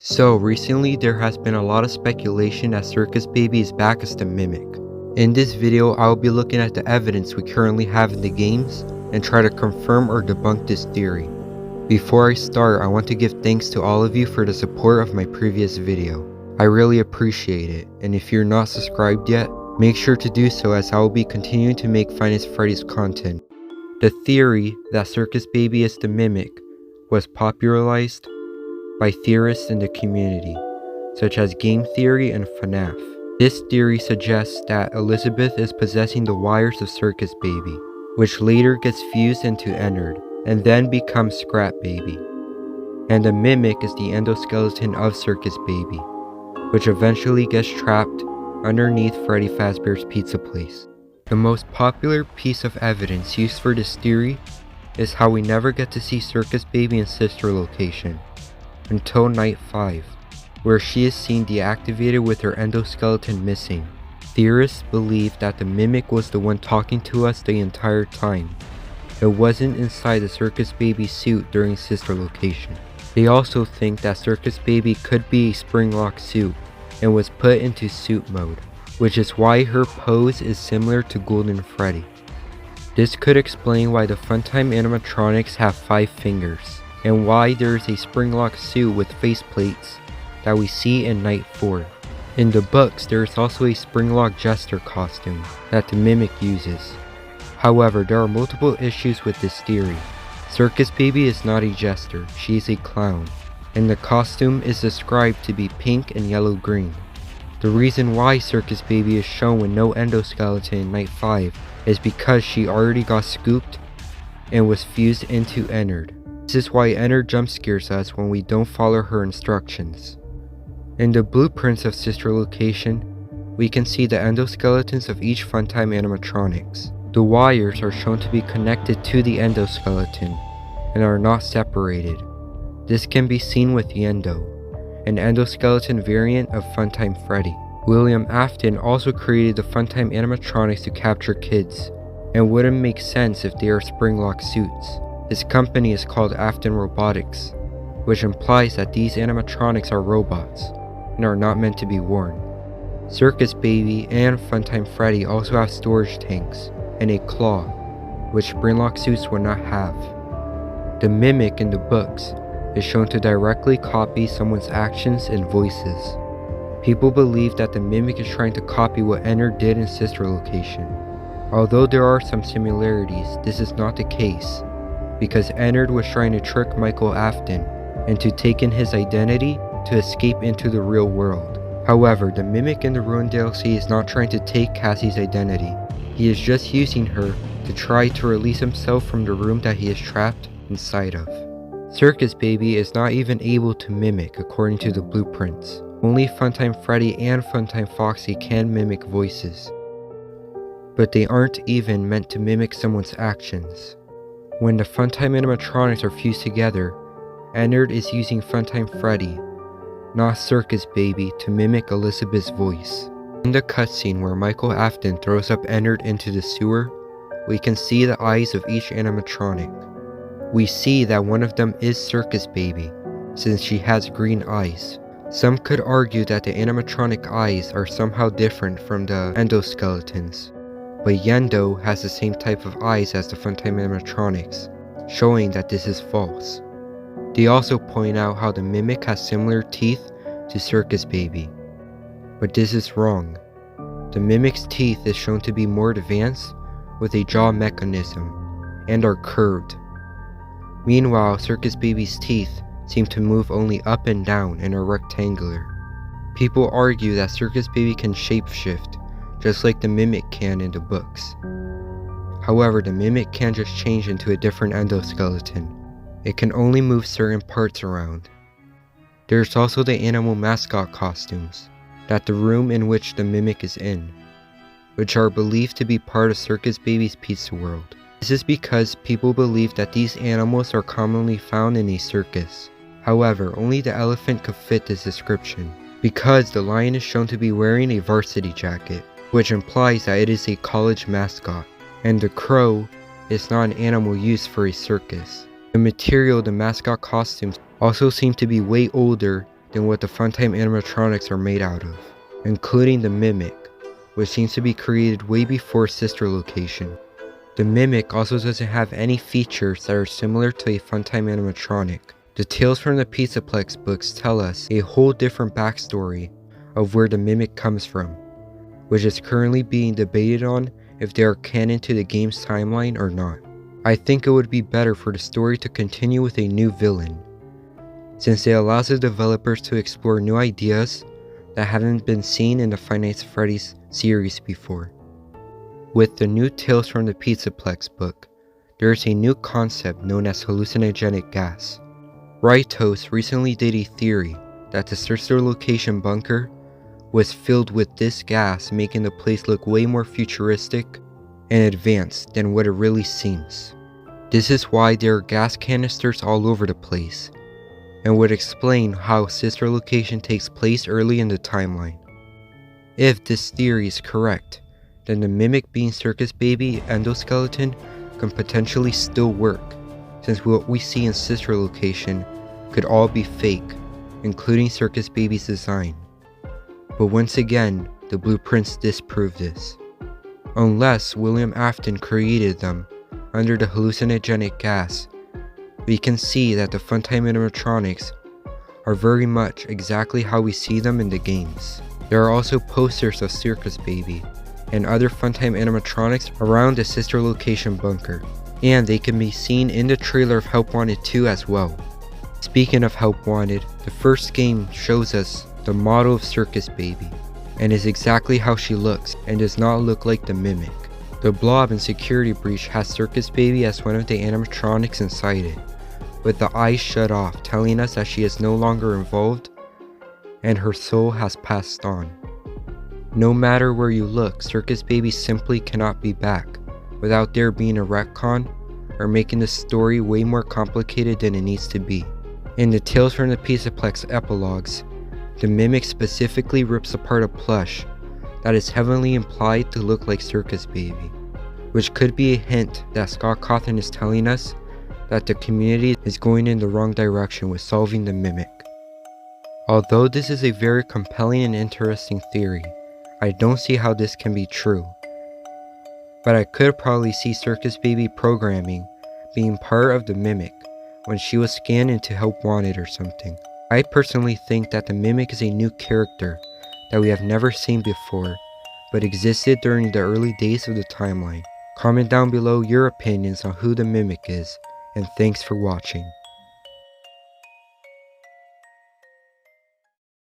So recently there has been a lot of speculation that Circus Baby is back as the Mimic. In this video I will be looking at the evidence we currently have in the games and try to confirm or debunk this theory. Before I start, I want to give thanks to all of you for the support of my previous video. I really appreciate it, and if you're not subscribed yet, make sure to do so as I will be continuing to make Five Freddy's content. The theory that Circus Baby is the Mimic was popularized by theorists in the community, such as Game Theory and FNAF. This theory suggests that Elizabeth is possessing the wires of Circus Baby, which later gets fused into Ennard, and then becomes Scrap Baby. And the Mimic is the endoskeleton of Circus Baby, which eventually gets trapped underneath Freddy Fazbear's pizza place. The most popular piece of evidence used for this theory is how we never get to see Circus Baby in Sister Location until night 5, where she is seen deactivated with her endoskeleton missing. Theorists believe that the Mimic was the one talking to us the entire time. It wasn't inside the Circus Baby suit during Sister Location. They also think that Circus Baby could be a spring-lock suit and was put into suit mode, which is why her pose is similar to Golden Freddy. This could explain why the Funtime animatronics have 5 fingers, and why there is a spring-lock suit with faceplates that we see in Night 4. In the books, there is also a spring-lock jester costume that the Mimic uses. However, there are multiple issues with this theory. Circus Baby is not a jester, she is a clown, and the costume is described to be pink and yellow-green. The reason why Circus Baby is shown with no endoskeleton in Night 5 is because she already got scooped and was fused into Ennard. This is why Ennard jump scares us when we don't follow her instructions. In the blueprints of Sister Location, we can see the endoskeletons of each Funtime animatronics. The wires are shown to be connected to the endoskeleton and are not separated. This can be seen with Yendo, an endoskeleton variant of Funtime Freddy. William Afton also created the Funtime animatronics to capture kids, and wouldn't make sense if they are spring-lock suits. His company is called Afton Robotics, which implies that these animatronics are robots and are not meant to be worn. Circus Baby and Funtime Freddy also have storage tanks and a claw, which spring-lock suits would not have. The Mimic in the books is shown to directly copy someone's actions and voices. People believe that the Mimic is trying to copy what Ennard did in Sister Location. Although there are some similarities, this is not the case, because Ennard was trying to trick Michael Afton into taking his identity to escape into the real world. However, the Mimic in the Ruined DLC is not trying to take Cassie's identity. He is just using her to try to release himself from the room that he is trapped inside of. Circus Baby is not even able to mimic according to the blueprints. Only Funtime Freddy and Funtime Foxy can mimic voices, but they aren't even meant to mimic someone's actions. When the Funtime animatronics are fused together, Ennard is using Funtime Freddy, not Circus Baby, to mimic Elizabeth's voice. In the cutscene where Michael Afton throws up Ennard into the sewer, we can see the eyes of each animatronic. We see that one of them is Circus Baby, since she has green eyes. Some could argue that the animatronic eyes are somehow different from the endoskeletons, but Yendo has the same type of eyes as the Funtime animatronics, showing that this is false. They also point out how the Mimic has similar teeth to Circus Baby, but this is wrong. The Mimic's teeth is shown to be more advanced with a jaw mechanism and are curved. Meanwhile, Circus Baby's teeth seem to move only up and down and are rectangular. People argue that Circus Baby can shapeshift, just like the Mimic can in the books. However, the Mimic can't just change into a different endoskeleton. It can only move certain parts around. There's also the animal mascot costumes, that the room in which the Mimic is in, which are believed to be part of Circus Baby's pizza world. This is because people believe that these animals are commonly found in a circus. However, only the elephant could fit this description, because the lion is shown to be wearing a varsity jacket, which implies that it is a college mascot, and the crow is not an animal used for a circus. The material of the mascot costumes also seem to be way older than what the Funtime animatronics are made out of, including the Mimic, which seems to be created way before Sister Location. The Mimic also doesn't have any features that are similar to a Funtime animatronic. The Tales from the Pizzaplex books tell us a whole different backstory of where the Mimic comes from, which is currently being debated on if they are canon to the game's timeline or not. I think it would be better for the story to continue with a new villain, since it allows the developers to explore new ideas that haven't been seen in the Five Nights at Freddy's series before. With the new Tales from the Pizzaplex book, there is a new concept known as Hallucinogenic Gas. Ryetoast recently did a theory that the Sister Location bunker was filled with this gas, making the place look way more futuristic and advanced than what it really seems. This is why there are gas canisters all over the place, and would explain how Sister Location takes place early in the timeline. If this theory is correct, then the Mimic being Circus Baby Endoskeleton can potentially still work, since what we see in Sister Location could all be fake, including Circus Baby's design. But once again, the blueprints disprove this. Unless William Afton created them under the hallucinogenic gas, we can see that the Funtime animatronics are very much exactly how we see them in the games. There are also posters of Circus Baby and other Funtime animatronics around the Sister Location bunker, and they can be seen in the trailer of Help Wanted 2 as well. Speaking of Help Wanted, the first game shows us the model of Circus Baby, and is exactly how she looks and does not look like the Mimic. The blob in Security Breach has Circus Baby as one of the animatronics inside it, with the eyes shut off, telling us that she is no longer involved and her soul has passed on. No matter where you look, Circus Baby simply cannot be back without there being a retcon or making the story way more complicated than it needs to be. In the Tales from the Pizzaplex epilogues, the Mimic specifically rips apart a plush that is heavily implied to look like Circus Baby, which could be a hint that Scott Cawthon is telling us that the community is going in the wrong direction with solving the Mimic. Although this is a very compelling and interesting theory, I don't see how this can be true. But I could probably see Circus Baby programming being part of the Mimic when she was scanned into Help Wanted or something. I personally think that the Mimic is a new character that we have never seen before, but existed during the early days of the timeline. Comment down below your opinions on who the Mimic is, and thanks for watching.